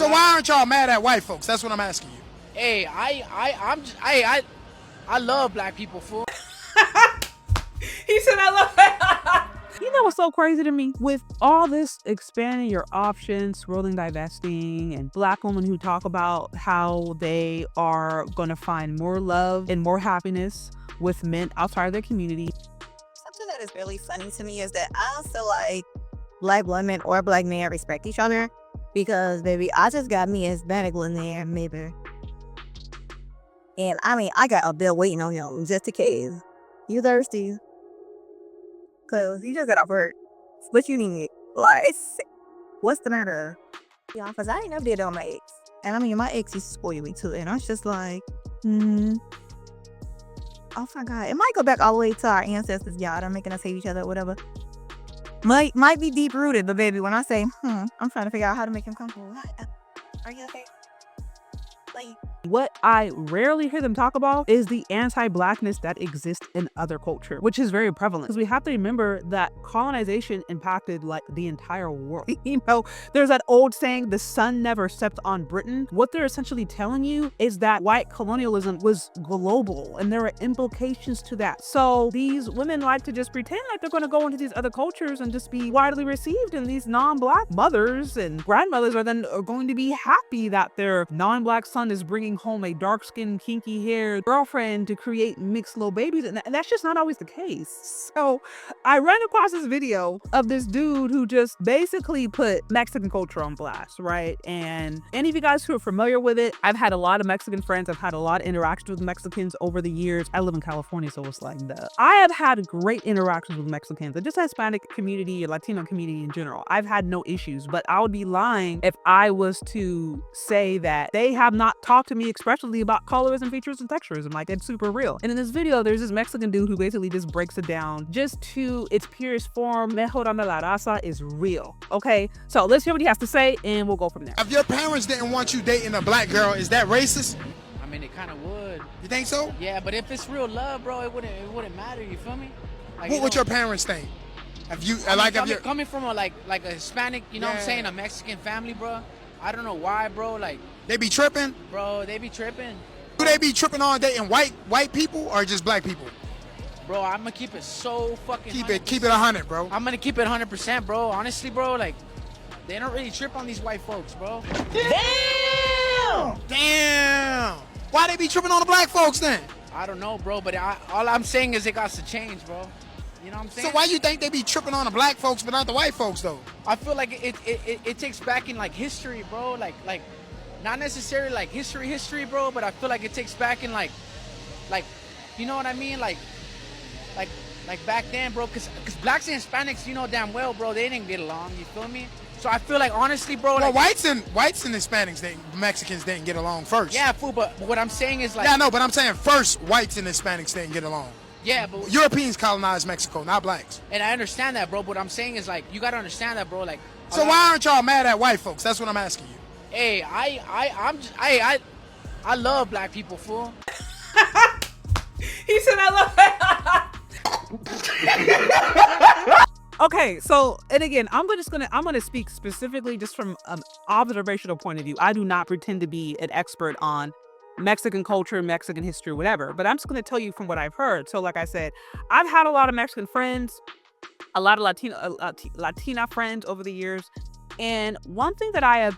So why aren't y'all mad at white folks? That's what I'm asking you. Hey, I love black people, fool. He said I love it. You know what's so crazy to me? With all this expanding your options, rolling divesting, and black women who talk about how they are going to find more love and more happiness with men outside of their community. Something that is really funny to me is that I don't feel like black women or black men respect each other because, baby, I just got me a Hispanic in there, maybe. And I mean, I got a bill waiting on him just in case. You thirsty? Cause you just got off work. What you need? Like, what's the matter? Yeah, cause I ain't never did it on my ex. And I mean, my ex used to spoil me too. And I was just like, oh my God. It might go back all the way to our ancestors, y'all. They're making us hate each other or whatever. Might be deep rooted, but baby, when I say, I'm trying to figure out how to make him comfortable. Are you okay? Like, what I rarely hear them talk about is the anti-blackness that exists in other culture, which is very prevalent. Because we have to remember that colonization impacted like the entire world. You know, there's that old saying, the sun never stepped on Britain. What they're essentially telling you is that white colonialism was global and there are implications to that. So these women like to just pretend like they're going to go into these other cultures and just be widely received, and these non-black mothers and grandmothers are going to be happy that their non-black son is bringing home a dark-skinned, kinky-haired girlfriend to create mixed little babies, and that's just not always the case. So I ran across this video of this dude who just basically put Mexican culture on blast, right? And any of you guys who are familiar with it, I've had a lot of Mexican friends. I've had a lot of interactions with Mexicans over the years. I live in California, so it's like that. I have had great interactions with Mexicans and just the Hispanic community or Latino community in general. I've had no issues, but I would be lying if I was to say that they have not talked to me especially about colorism, features, and texturism. Like, it's super real. And in this video, there's this Mexican dude who basically just breaks it down just to its purest form. Mejorando la raza is real. Okay, so let's hear what he has to say and we'll go from there. If your parents didn't want you dating a black girl, is that racist? I mean, it kind of would. You think so? Yeah, but if it's real love, bro, it wouldn't matter. You feel me? Like, What would your parents think? If you coming from a like a Hispanic, you know what I'm saying, a Mexican family, bro. I don't know why, bro. Like, they be tripping? Bro, they be tripping. Do they be tripping on dating white people or just black people? Bro, I'm gonna keep it so fucking. Keep it 100, bro. I'm gonna keep it 100%, bro. Honestly, bro, like, they don't really trip on these white folks, bro. Damn. Why they be tripping on the black folks then? I don't know, bro. But all I'm saying is it got to change, bro. You know what I'm saying? So why you think they be tripping on the black folks but not the white folks though? I feel like it takes back in like history, bro. Like not necessarily like history, bro. But I feel like it takes back in like you know what I mean? Like back then, bro. Cause blacks and Hispanics, you know damn well, bro. They didn't get along. You feel me? So I feel like honestly, bro. Well, like, whites and Hispanics, Mexicans didn't get along first. Yeah, fool. But what I'm saying is like. Yeah, no, but I'm saying first whites and Hispanics didn't get along. Yeah, but Europeans colonized Mexico, not blacks. And I understand that, bro. But what I'm saying is like you gotta understand that, bro. Like. So why aren't y'all mad at white folks? That's what I'm asking you. Hey, I love black people, fool. He said I love it. Okay, so, and again, I'm gonna speak specifically just from an observational point of view. I do not pretend to be an expert on Mexican culture, Mexican history, whatever, but I'm just going to tell you from what I've heard. So like I said, I've had a lot of Mexican friends, a lot of Latina friends over the years. And one thing that I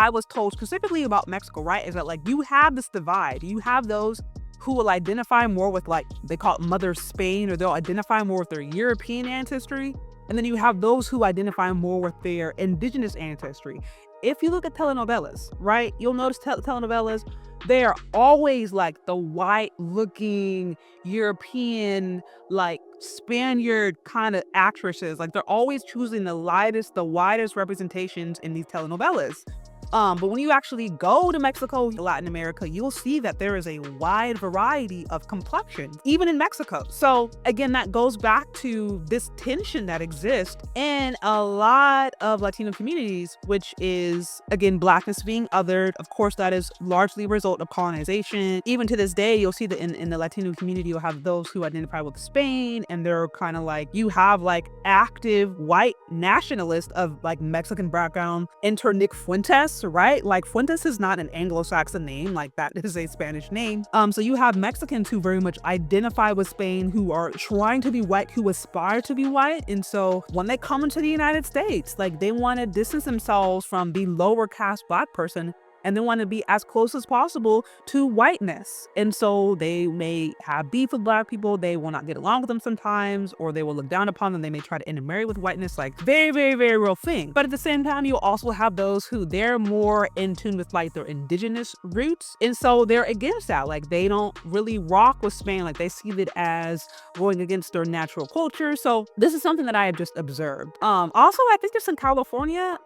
was told specifically about Mexico, right, is that like you have this divide. You have those who will identify more with, like, they call it Mother Spain, or they'll identify more with their European ancestry. And then you have those who identify more with their indigenous ancestry. If you look at telenovelas, right, you'll notice telenovelas, they are always like the white looking European, like Spaniard kind of actresses. Like they're always choosing the widest representations in these telenovelas. But when you actually go to Mexico, Latin America, you'll see that there is a wide variety of complexions, even in Mexico. So again, that goes back to this tension that exists in a lot of Latino communities, which is, again, blackness being othered. Of course, that is largely a result of colonization. Even to this day, you'll see that in the Latino community, you'll have those who identify with Spain, and they're kind of like, you have like active white nationalists of like Mexican background. Enter Nick Fuentes, Fuentes, right? Like Fuentes is not an Anglo-Saxon name, like that is a Spanish name. So you have Mexicans who very much identify with Spain, who are trying to be white, who aspire to be white. And so when they come into the United States, like they want to distance themselves from the lower caste Black person, and they want to be as close as possible to whiteness. And so they may have beef with Black people, they will not get along with them sometimes, or they will look down upon them, they may try to intermarry with whiteness, like very, very, very real thing. But at the same time, you'll also have those who they're more in tune with like their indigenous roots. And so they're against that. Like they don't really rock with Spain, like they see it as going against their natural culture. So this is something that I have just observed. Also, I think just in California,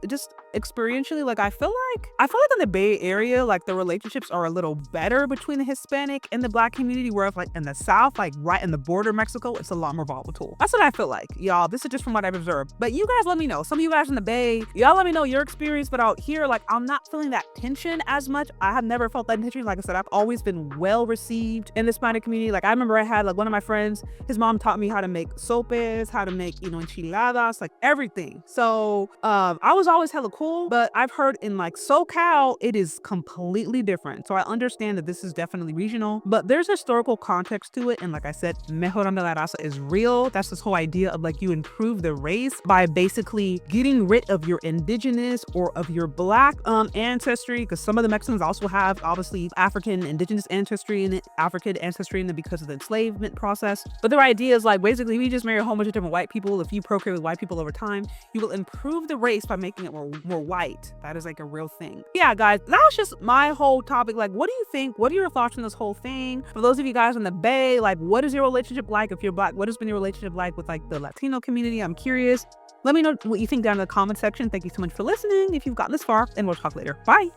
just experientially, like I feel like in the Bay Area, like the relationships are a little better between the Hispanic and the Black community, whereas like in the South, like right in the border of Mexico, it's a lot more volatile. That's what I feel like, y'all. This is just from what I've observed. But you guys let me know. Some of you guys in the Bay, y'all let me know your experience. But out here, like I'm not feeling that tension as much. I have never felt that tension. Like I said, I've always been well received in the Hispanic community. Like I remember I had like one of my friends, his mom taught me how to make sopes, how to make, enchiladas, like everything. So I was always hella cool, but I've heard in like SoCal, it is completely different. So I understand that this is definitely regional, but there's historical context to it. And like I said, mejorando la raza is real. That's this whole idea of like you improve the race by basically getting rid of your indigenous or of your Black ancestry, because some of the Mexicans also have obviously African indigenous ancestry in it, African ancestry in it because of the enslavement process. But their idea is like basically we just marry a whole bunch of different white people. If you procreate with white people over time, you will improve the race by making it more white. That is like a real thing. Yeah, guys, that was just my whole topic. Like, what do you think? What are your thoughts on this whole thing? For those of you guys in the Bay, like, what is your relationship like? If you're Black, what has been your relationship like with like the Latino community? I'm curious. Let me know what you think down in the comment section. Thank you so much for listening. If you've gotten this far, and we'll talk later. Bye.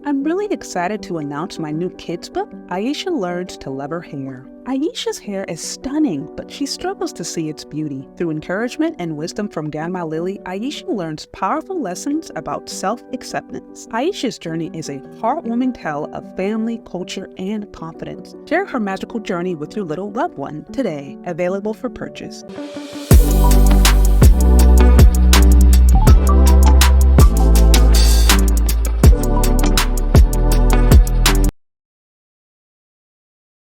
I'm really excited to announce my new kids book, Aisha Learns to Love Her Hair. Aisha's hair is stunning, but she struggles to see its beauty. Through encouragement and wisdom from Grandma Lily, Aisha learns powerful lessons about self-acceptance. Aisha's journey is a heartwarming tale of family, culture, and confidence. Share her magical journey with your little loved one today, available for purchase.